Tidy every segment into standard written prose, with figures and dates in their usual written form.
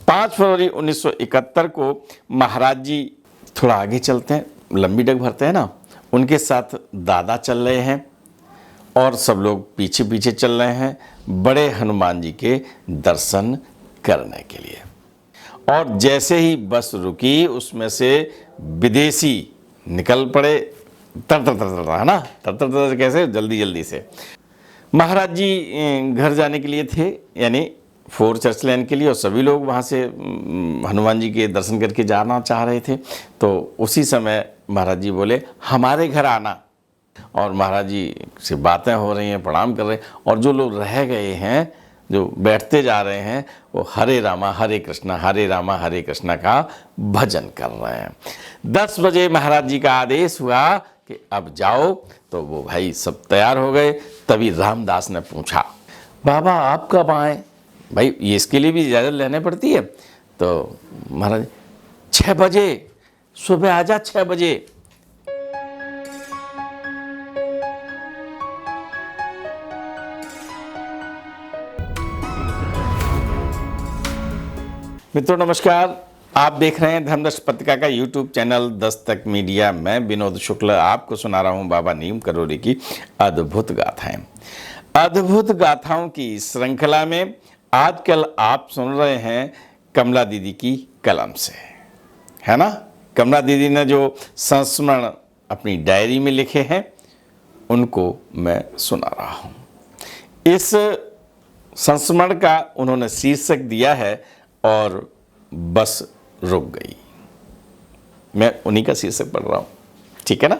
5 फरवरी 1971 को महाराज जी, थोड़ा आगे चलते हैं, लंबी डग भरते हैं ना, उनके साथ दादा चल रहे हैं और सब लोग पीछे पीछे चल रहे हैं बड़े हनुमान जी के दर्शन करने के लिए। और जैसे ही बस रुकी उसमें से विदेशी निकल पड़े, तर तर तर तर, है ना, तर तर तर कैसे, जल्दी जल्दी से। महाराज जी घर जाने के लिए थे, यानी फोर चर्च लेन के लिए, और सभी लोग वहाँ से हनुमान जी के दर्शन करके जाना चाह रहे थे। तो उसी समय महाराज जी बोले हमारे घर आना, और महाराज जी से बातें हो रही हैं, प्रणाम कर रहे हैं, और जो लोग रह गए हैं, जो बैठते जा रहे हैं, वो हरे रामा हरे कृष्णा हरे रामा हरे कृष्णा का भजन कर रहे हैं। 10 बजे महाराज जी का आदेश हुआ कि अब जाओ, तो वो भाई सब तैयार हो गए। तभी रामदास ने पूछा, बाबा आप कब आए? भाई ये इसके लिए भी इजाज़त लेने पड़ती है। तो महाराज 6 बजे, सुबह आजा 6 बजे। मित्रों नमस्कार, आप देख रहे हैं धर्मदर्श पत्रिका का यूट्यूब चैनल दस्तक मीडिया। मैं विनोद शुक्ल आपको सुना रहा हूं बाबा नीम करौरी की अद्भुत गाथाएं। अद्भुत गाथाओं की श्रृंखला में आजकल आप सुन रहे हैं कमला दीदी की कलम से, है ना। कमला दीदी ने जो संस्मरण अपनी डायरी में लिखे हैं उनको मैं सुना रहा हूं। इस संस्मरण का उन्होंने शीर्षक दिया है और बस रुक गई। मैं उन्हीं का शीर्षक पढ़ रहा हूं, ठीक है ना।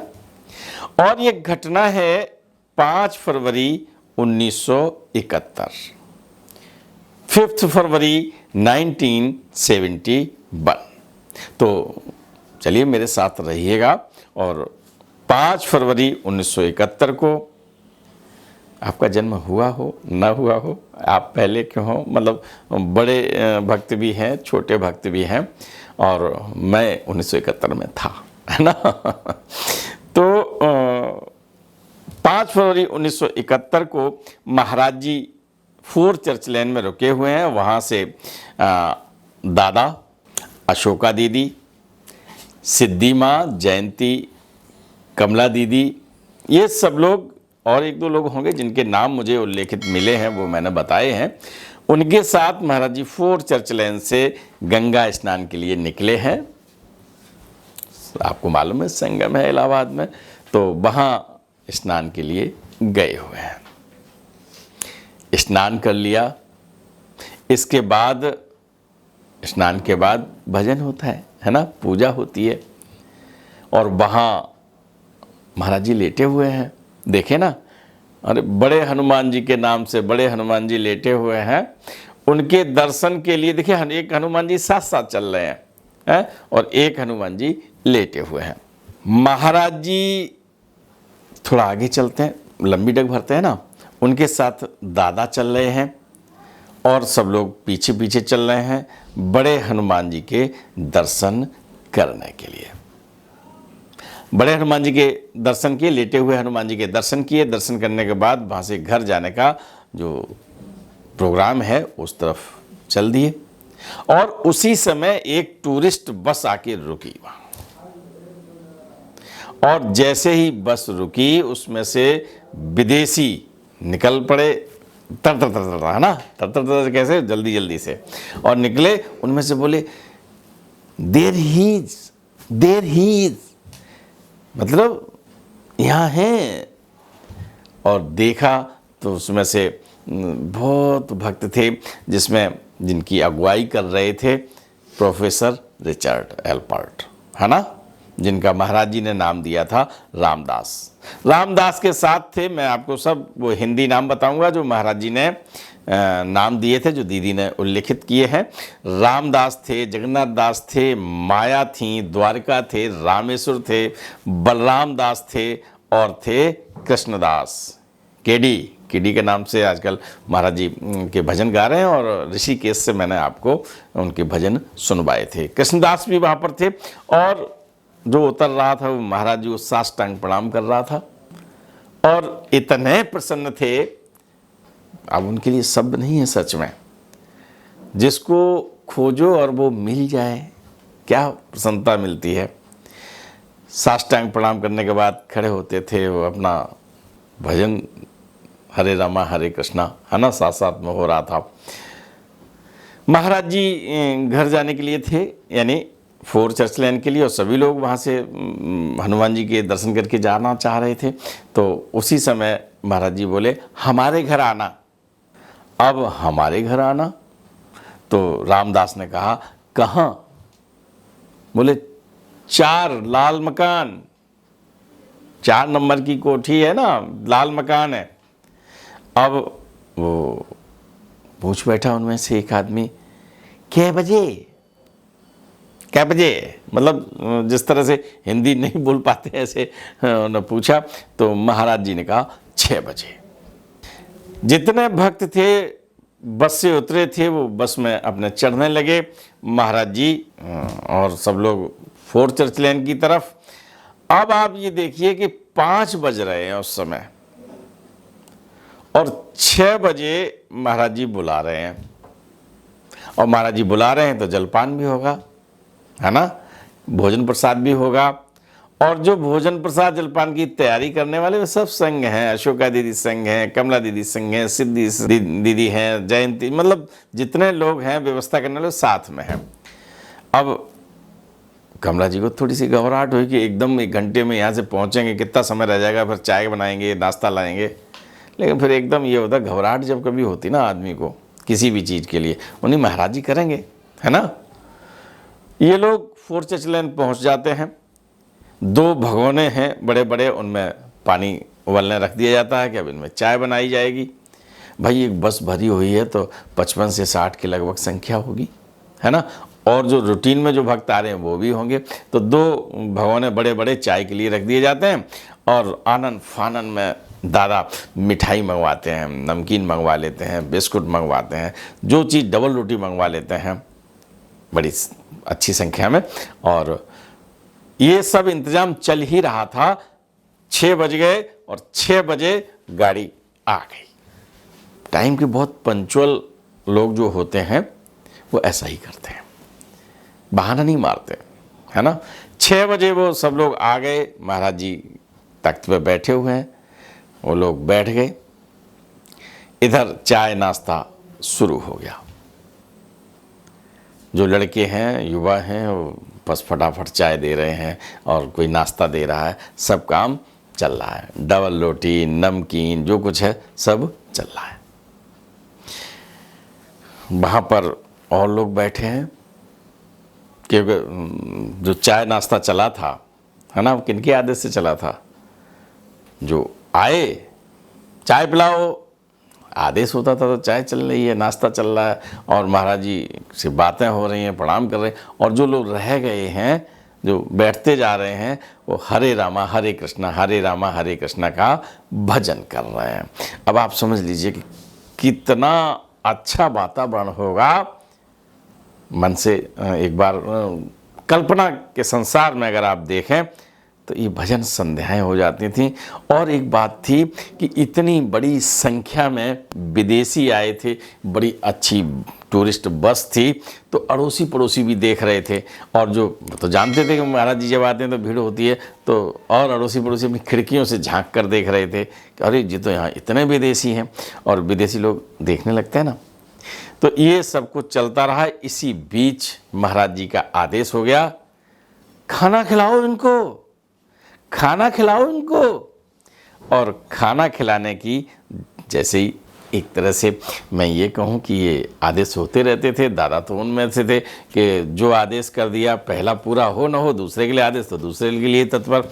और ये घटना है 5 फरवरी 1971, 5 फरवरी 1971। तो चलिए मेरे साथ रहिएगा। और 5 फरवरी 1971 को आपका जन्म हुआ हो ना हुआ हो, आप पहले क्यों हो, मतलब बड़े भक्त भी हैं, छोटे भक्त भी हैं, और मैं 1971 में था, है ना। तो 5 फरवरी 1971 को महाराज जी फोर चर्च लेन में रुके हुए हैं। वहाँ से दादा, अशोका दीदी, सिद्धि माँ, जयंती, कमला दीदी, ये सब लोग, और 1-2 लोग होंगे जिनके नाम मुझे उल्लेखित मिले हैं, वो मैंने बताए हैं। उनके साथ महाराज जी फोर चर्च लेन से गंगा स्नान के लिए निकले हैं। आपको मालूम है संगम है इलाहाबाद में, तो वहाँ स्नान के लिए गए हुए हैं। स्नान कर लिया, इसके बाद स्नान के बाद भजन होता है ना, पूजा होती है। और वहाँ महाराज जी लेटे हुए हैं, देखे ना, अरे बड़े हनुमान जी के नाम से बड़े हनुमान जी लेटे हुए हैं। उनके दर्शन के लिए देखिए, एक हनुमान जी साथ साथ चल रहे हैं और एक हनुमान जी लेटे हुए हैं। महाराज जी, थोड़ा आगे चलते हैं, लंबी डग भरते हैं ना, उनके साथ दादा चल रहे हैं और सब लोग पीछे पीछे चल रहे हैं बड़े हनुमान जी के दर्शन करने के लिए। बड़े हनुमान जी के दर्शन किए, लेटे हुए हनुमान जी के दर्शन किए। दर्शन करने के बाद वहाँ से घर जाने का जो प्रोग्राम है उस तरफ चल दिए। और उसी समय एक टूरिस्ट बस आके रुकी वहाँ, और जैसे ही बस रुकी उसमें से विदेशी निकल पड़े, तर तर तर, है ना, तर तर तर कैसे, जल्दी जल्दी से, और निकले। उनमें से बोले देयर ही इज, मतलब यहाँ है। और देखा तो उसमें से बहुत भक्त थे, जिनकी अगुवाई कर रहे थे प्रोफेसर रिचर्ड एल्पर्ट, है ना, जिनका महाराज जी ने नाम दिया था रामदास। रामदास के साथ थे, मैं आपको सब वो हिंदी नाम बताऊंगा जो महाराज जी ने नाम दिए थे, जो दीदी ने उल्लिखित किए हैं। रामदास थे, जगन्नाथ दास थे, माया थी, द्वारका थे, रामेश्वर थे, बलराम दास थे, और थे कृष्णदास। केडी के नाम से आजकल महाराज जी के भजन गा रहे हैं, और ऋषिकेश से मैंने आपको उनके भजन सुनवाए थे। कृष्णदास भी वहाँ पर थे, और जो उतर रहा था वो महाराज जी को साष्टांग प्रणाम कर रहा था, और इतने प्रसन्न थे, अब उनके लिए शब्द नहीं है सच में। जिसको खोजो और वो मिल जाए, क्या प्रसन्नता मिलती है। साष्टांग प्रणाम करने के बाद खड़े होते थे, वो अपना भजन हरे रामा हरे कृष्णा, है ना, साथ साथ में हो रहा था। महाराज जी घर जाने के लिए थे, यानी फोर चर्च लैन के लिए, और सभी लोग वहाँ से हनुमान जी के दर्शन करके जाना चाह रहे थे। तो उसी समय महाराज जी बोले, हमारे घर आना। अब हमारे घर आना, तो रामदास ने कहा, कहाँ? बोले 4 लाल मकान, 4 नंबर की कोठी है ना, लाल मकान है। अब वो पूछ बैठा उनमें से एक आदमी, कै बजे? कै बजे मतलब जिस तरह से हिंदी नहीं बोल पाते ऐसे उन्होंने पूछा। तो महाराज जी ने कहा 6 बजे। जितने भक्त थे बस से उतरे थे, वो बस में अपने चढ़ने लगे, महाराज जी और सब लोग फोर चर्च लैन की तरफ। अब आप ये देखिए कि 5 बज रहे हैं उस समय, और 6 बजे महाराज जी बुला रहे हैं। और महाराज जी बुला रहे हैं तो जलपान भी होगा, है ना, भोजन प्रसाद भी होगा। और जो भोजन प्रसाद जलपान की तैयारी करने वाले वो सब संघ हैं, अशोका दीदी संघ हैं, कमला दीदी संघ हैं, सिद्धि दीदी हैं, जयंती, मतलब जितने लोग हैं व्यवस्था करने वाले साथ में हैं। अब कमला जी को थोड़ी सी घबराहट हुई कि एकदम 1 घंटे में यहाँ से पहुँचेंगे, कितना समय रह जाएगा, फिर चाय बनाएंगे, नाश्ता लाएंगे। लेकिन फिर एकदम ये होता, घबराहट जब कभी होती ना आदमी को किसी भी चीज़ के लिए, उन्हीं महाराज जी करेंगे, है ना। ये लोग फोर चर्च लैन पहुँच जाते हैं। 2 भगोने हैं बड़े बड़े, उनमें पानी उबलने रख दिया जाता है कि अब इनमें चाय बनाई जाएगी। भाई एक बस भरी हुई है तो 55 से 60 के लगभग संख्या होगी, है ना, और जो रूटीन में जो भक्त आ रहे हैं वो भी होंगे। तो 2 भगोने बड़े बड़े चाय के लिए रख दिए जाते हैं, और आनंद फानन में दादा मिठाई मंगवाते हैं, नमकीन मंगवा लेते हैं, बिस्कुट मंगवाते हैं, जो चीज़ डबल रोटी मंगवा लेते हैं बड़ी अच्छी संख्या में। और ये सब इंतजाम चल ही रहा था। 6 बज गए और 6 बजे गाड़ी आ गई। टाइम के बहुत पंचुअल लोग जो होते हैं वो ऐसा ही करते हैं, बहाना नहीं मारते, है ना। 6 बजे वो सब लोग आ गए, महाराज जी तख्त पे बैठे हुए हैं, वो लोग बैठ गए। इधर चाय नाश्ता शुरू हो गया। जो लड़के हैं, युवा हैं, वो बस फटाफट चाय दे रहे हैं और कोई नाश्ता दे रहा है, सब काम चल रहा है। डबल रोटी, नमकीन, जो कुछ है सब चल रहा है। वहाँ पर और लोग बैठे हैं, क्योंकि जो चाय नाश्ता चला था, है ना, किनके आदेश से चला था? जो आए चाय पिलाओ, आदेश होता था। तो चाय चल रही है, नाश्ता चल रहा है, और महाराज जी से बातें हो रही हैं, प्रणाम कर रहे हैं, और जो लोग रह गए हैं, जो बैठते जा रहे हैं, वो हरे रामा हरे कृष्णा, हरे रामा हरे कृष्णा का भजन कर रहे हैं। अब आप समझ लीजिए कि कितना अच्छा वातावरण होगा। मन से एक बार कल्पना के संसार में अगर आप देखें तो ये भजन संध्याएं हो जाती थी। और एक बात थी कि इतनी बड़ी संख्या में विदेशी आए थे, बड़ी अच्छी टूरिस्ट बस थी, तो अड़ोसी पड़ोसी भी देख रहे थे। और जो तो जानते थे कि महाराज जी जब आते हैं तो भीड़ होती है, तो और अड़ोसी पड़ोसी अपनी खिड़कियों से झांक कर देख रहे थे कि अरे जी, तो यहाँ इतने विदेशी हैं। और विदेशी लोग देखने लगते हैं ना। तो ये सब कुछ चलता रहा। इसी बीच महाराज जी का आदेश हो गया, खाना खिलाओ इनको, खाना खिलाओ इनको। और खाना खिलाने की, जैसे ही एक तरह से मैं ये कहूँ कि ये आदेश होते रहते थे। दादा तो उनमें से थे कि जो आदेश कर दिया, पहला पूरा हो ना हो, दूसरे के लिए आदेश तो दूसरे के लिए तत्पर।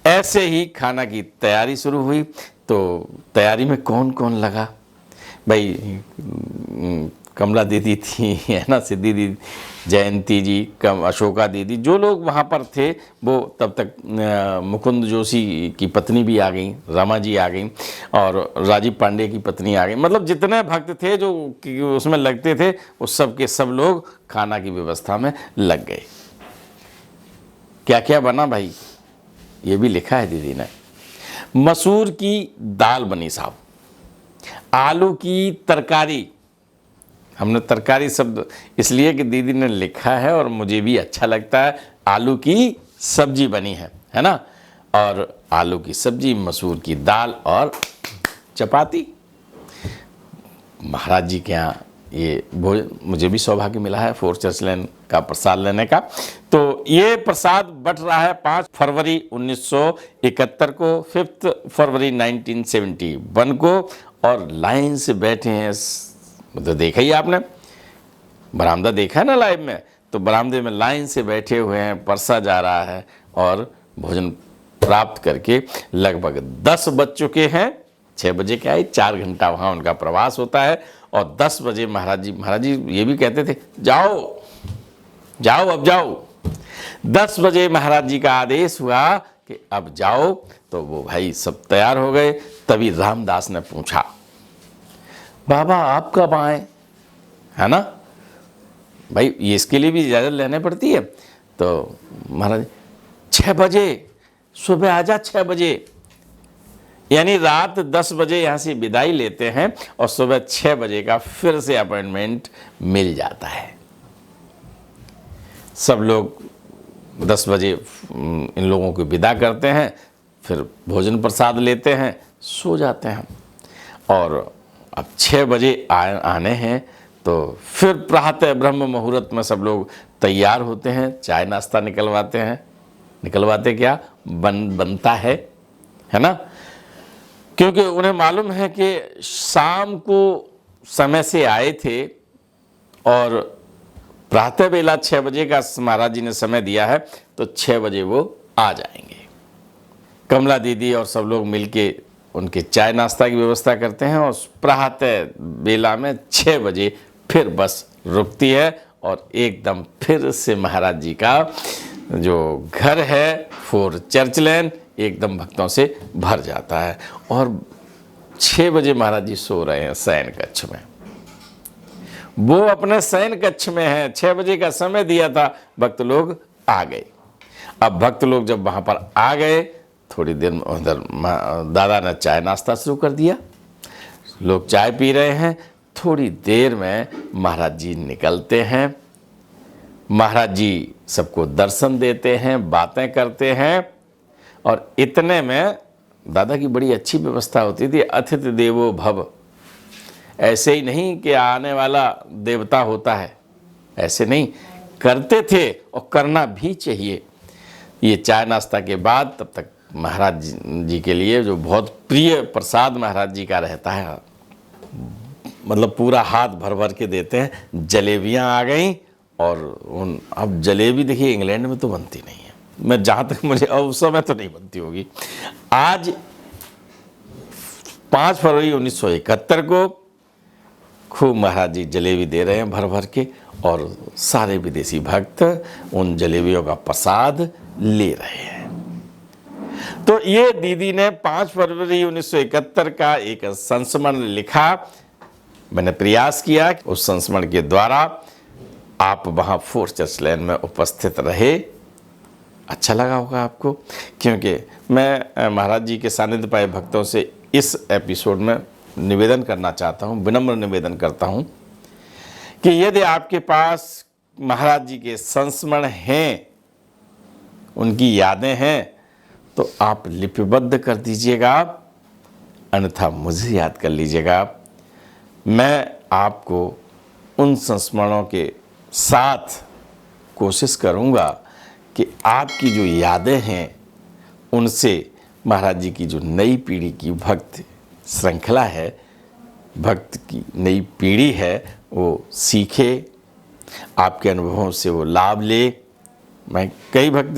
ऐसे ही खाना की तैयारी शुरू हुई। तो तैयारी में कौन कौन लगा? भाई कमला दीदी थी, है ना, सिद्धि दीदी, जयंती जी, अशोका दीदी, जो लोग वहाँ पर थे वो तब तक मुकुंद जोशी की पत्नी भी आ गई, रमा जी आ गई, और राजीव पांडे की पत्नी आ गई। मतलब जितने भक्त थे जो उसमें लगते थे, वो सब के सब लोग खाना की व्यवस्था में लग गए। क्या क्या बना भाई, ये भी लिखा है दीदी ने। मसूर की दाल बनी साहब, आलू की तरकारी, हमने तरकारी शब्द इसलिए कि दीदी ने लिखा है और मुझे भी अच्छा लगता है। आलू की सब्जी बनी है ना, और आलू की सब्जी, मसूर की दाल और चपाती। महाराज जी के यहाँ ये भोजन मुझे भी सौभाग्य मिला है 4 चर्च लेन का प्रसाद लेने का। तो ये प्रसाद बट रहा है 5 फरवरी 1971 को, 5 फरवरी 1971 को, और लाइन से बैठे हैं। मतलब देखा ही आपने, बरामदा देखा है ना लाइव में, तो बरामदे में लाइन से बैठे हुए हैं, परसा जा रहा है और भोजन प्राप्त करके लगभग 10 बज चुके हैं। 6 बजे के आए, 4 घंटा वहाँ उनका प्रवास होता है, और 10 बजे महाराज जी ये भी कहते थे जाओ जाओ अब जाओ। 10 बजे महाराज जी का आदेश हुआ कि अब जाओ, तो वो भाई सब तैयार हो गए। तभी रामदास ने पूछा, बाबा आप कब आए, है ना भाई, ये इसके लिए भी इजाज़त लेने पड़ती है। तो महाराज 6 बजे सुबह आजा, 6 बजे, यानी रात 10 बजे यहाँ से विदाई लेते हैं और सुबह 6 बजे का फिर से अपॉइंटमेंट मिल जाता है। सब लोग 10 बजे इन लोगों को विदा करते हैं, फिर भोजन प्रसाद लेते हैं, सो जाते हैं। और अब 6 बजे आने हैं, तो फिर प्रातः ब्रह्म मुहूर्त में सब लोग तैयार होते हैं, चाय नाश्ता निकलवाते क्या बनता है ना, क्योंकि उन्हें मालूम है कि शाम को समय से आए थे और प्रातः बेला 6 बजे का महाराज जी ने समय दिया है, तो 6 बजे वो आ जाएंगे। कमला दीदी और सब लोग मिलके उनके चाय नाश्ता की व्यवस्था करते हैं, और प्रातः बेला में 6 बजे फिर बस रुकती है, और एकदम फिर से महाराज जी का जो घर है 4 चर्च लेन एकदम भक्तों से भर जाता है। और 6 बजे महाराज जी सो रहे हैं शयन कक्ष में, वो अपने शयन कक्ष में हैं। 6 बजे का समय दिया था, भक्त लोग आ गए। अब भक्त लोग जब वहाँ पर आ गए, थोड़ी देर में उधर दादा ने चाय नाश्ता शुरू कर दिया, लोग चाय पी रहे हैं। थोड़ी देर में महाराज जी निकलते हैं, महाराज जी सबको दर्शन देते हैं, बातें करते हैं, और इतने में दादा की बड़ी अच्छी व्यवस्था होती थी, अतिथि देवो भव। ऐसे ही नहीं कि आने वाला देवता होता है, ऐसे नहीं करते थे, और करना भी चाहिए। ये चाय नाश्ता के बाद तब तक महाराज जी के लिए जो बहुत प्रिय प्रसाद महाराज जी का रहता है, मतलब पूरा हाथ भर भर के देते हैं। जलेबियाँ आ गई, और अब जलेबी देखिए इंग्लैंड में तो बनती नहीं है, मैं जहाँ तक मुझे उस समय तो नहीं बनती होगी। आज 5 फरवरी 1971 को खूब महाराज जी जलेबी दे रहे हैं भर भर के, और सारे विदेशी भक्त उन जलेबियों का प्रसाद ले रहे हैं। तो ये दीदी ने 5 फरवरी 1971 का एक संस्मरण लिखा। मैंने प्रयास किया कि उस संस्मरण के द्वारा आप वहाँ 4 चर्च लेन में उपस्थित रहे। अच्छा लगा होगा आपको, क्योंकि मैं महाराज जी के सानिध्य पाए भक्तों से इस एपिसोड में निवेदन करना चाहता हूँ, विनम्र निवेदन करता हूँ कि यदि आपके पास महाराज जी के संस्मरण हैं, उनकी यादें हैं, तो आप लिपिबद्ध कर दीजिएगा, अन्यथा मुझे याद कर लीजिएगा। मैं आपको उन संस्मरणों के साथ कोशिश करूँगा कि आपकी जो यादें हैं उनसे महाराज जी की जो नई पीढ़ी की भक्त श्रृंखला है, भक्त की नई पीढ़ी है, वो सीखे, आपके अनुभवों से वो लाभ ले। मैं कई भक्त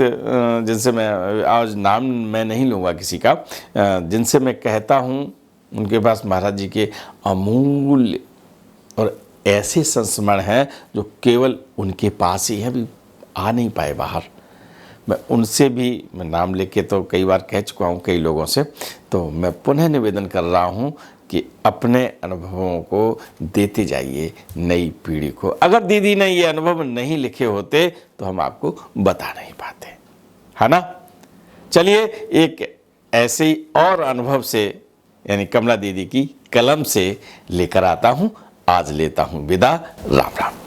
जिनसे मैं आज नाम मैं नहीं लूँगा किसी का, जिनसे मैं कहता हूँ, उनके पास महाराज जी के अमूल्य और ऐसे संस्मरण हैं जो केवल उनके पास ही है, भी आ नहीं पाए बाहर। मैं उनसे भी मैं नाम लेके तो कई बार कह चुका हूँ कई लोगों से, तो मैं पुनः निवेदन कर रहा हूँ कि अपने अनुभवों को देते जाइए नई पीढ़ी को। अगर दीदी ने ये अनुभव नहीं लिखे होते तो हम आपको बता नहीं पाते, है ना। चलिए एक ऐसे ही और अनुभव से, यानी कमला दीदी की कलम से लेकर आता हूँ आज लेता हूं विदा। राम राम।